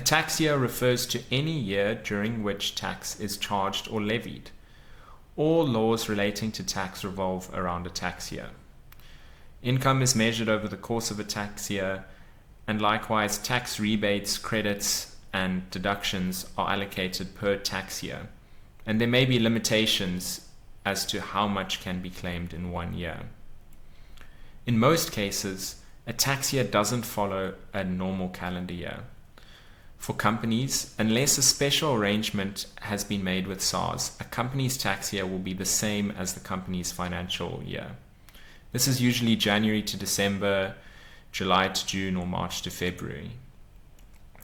tax year refers to any year during which tax is charged or levied. All laws relating to tax revolve around a tax year. Income is measured over the course of a tax year, and likewise tax rebates, credits, and deductions are allocated per tax year, and there may be limitations as to how much can be claimed in one year. In most cases, a tax year doesn't follow a normal calendar year. For companies, unless a special arrangement has been made with SARS, a company's tax year will be the same as the company's financial year. This is usually January to December, July to June, or March to February.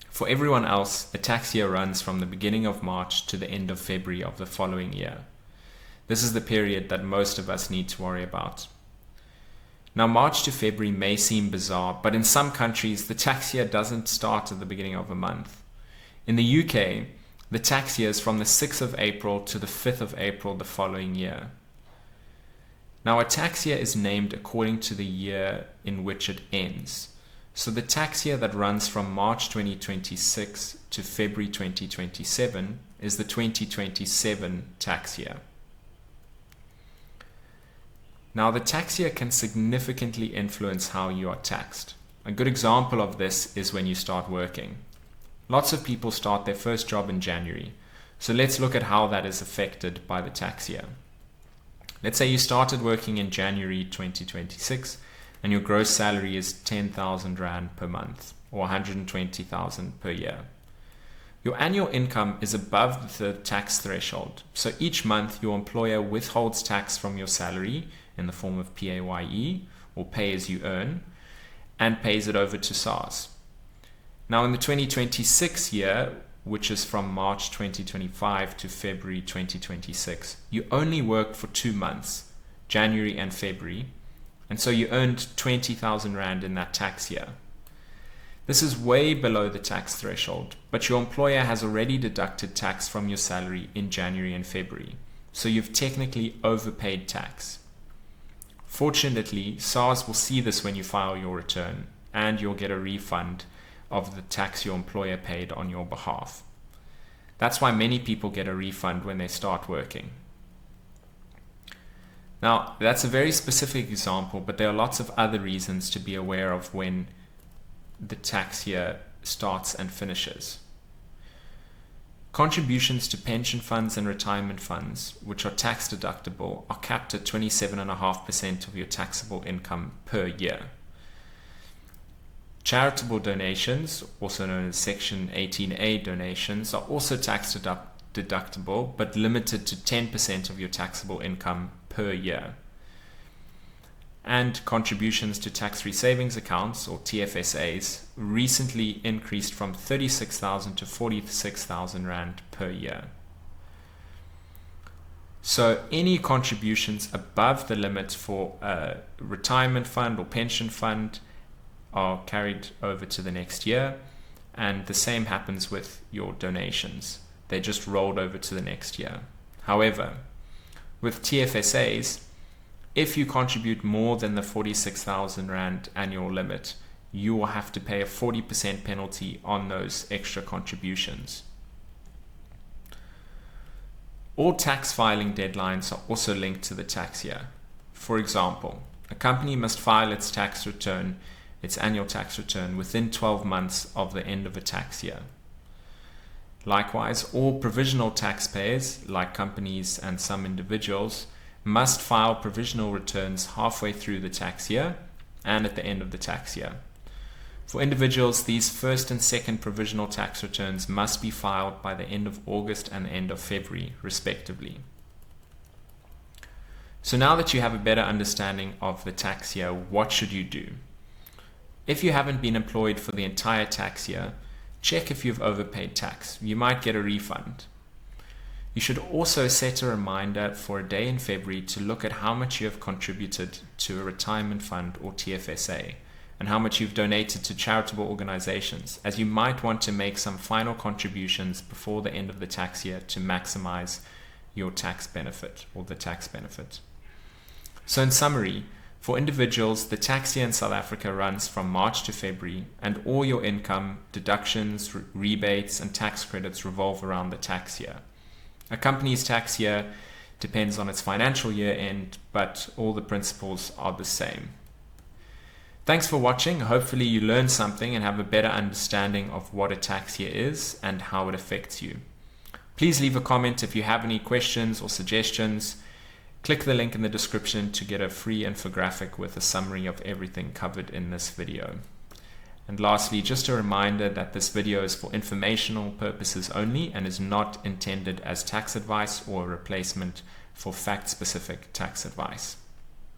For everyone else, a tax year runs from the beginning of March to the end of February of the following year. This is the period that most of us need to worry about. Now, March to February may seem bizarre, but in some countries, the tax year doesn't start at the beginning of a month. In the UK, the tax year is from the 6th of April to the 5th of April the following year. Now, a tax year is named according to the year in which it ends. So the tax year that runs from March 2026 to February 2027 is the 2027 tax year. Now, the tax year can significantly influence how you are taxed. A good example of this is when you start working. Lots of people start their first job in January. So let's look at how that is affected by the tax year. Let's say you started working in January 2026 and your gross salary is 10,000 Rand per month or 120,000 per year. Your annual income is above the tax threshold. So each month your employer withholds tax from your salary in the form of PAYE or pay as you earn and pays it over to SARS. Now in the 2026 year, which is from March 2025 to February 2026, you only worked for 2 months, January and February, and so you earned 20,000 Rand in that tax year. This is way below the tax threshold, but your employer has already deducted tax from your salary in January and February, so you've technically overpaid tax. Fortunately, SARS will see this when you file your return, and you'll get a refund of the tax your employer paid on your behalf. That's why many people get a refund when they start working. Now, that's a very specific example, but there are lots of other reasons to be aware of when the tax year starts and finishes. Contributions to pension funds and retirement funds, which are tax deductible, are capped at 27.5% of your taxable income per year. Charitable donations, also known as Section 18A donations, are also tax deductible, but limited to 10% of your taxable income per year. And contributions to tax-free savings accounts, or TFSAs, recently increased from 36,000 to 46,000 Rand per year. So any contributions above the limit for a retirement fund or pension fund are carried over to the next year, and the same happens with your donations. They just rolled over to the next year. However, with TFSAs, if you contribute more than the 46,000 Rand annual limit, you will have to pay a 40% penalty on those extra contributions. All tax filing deadlines are also linked to the tax year. For example, a company must file its annual tax return within 12 months of the end of a tax year. Likewise, all provisional taxpayers, like companies and some individuals, must file provisional returns halfway through the tax year and at the end of the tax year. For individuals, these first and second provisional tax returns must be filed by the end of August and the end of February, respectively. So now that you have a better understanding of the tax year, what should you do? If you haven't been employed for the entire tax year, check if you've overpaid tax. You might get a refund. You should also set a reminder for a day in February to look at how much you have contributed to a retirement fund or TFSA and how much you've donated to charitable organizations, as you might want to make some final contributions before the end of the tax year to maximize your tax benefit or the tax benefit. So in summary, For individuals, the tax year in South Africa runs from March to February, and all your income, deductions, rebates, and tax credits revolve around the tax year. A company's tax year depends on its financial year end, but all the principles are the same. Thanks for watching. Hopefully you learned something and have a better understanding of what a tax year is and how it affects you. Please leave a comment if you have any questions or suggestions. Click the link in the description to get a free infographic with a summary of everything covered in this video. And lastly, just a reminder that this video is for informational purposes only and is not intended as tax advice or a replacement for fact-specific tax advice.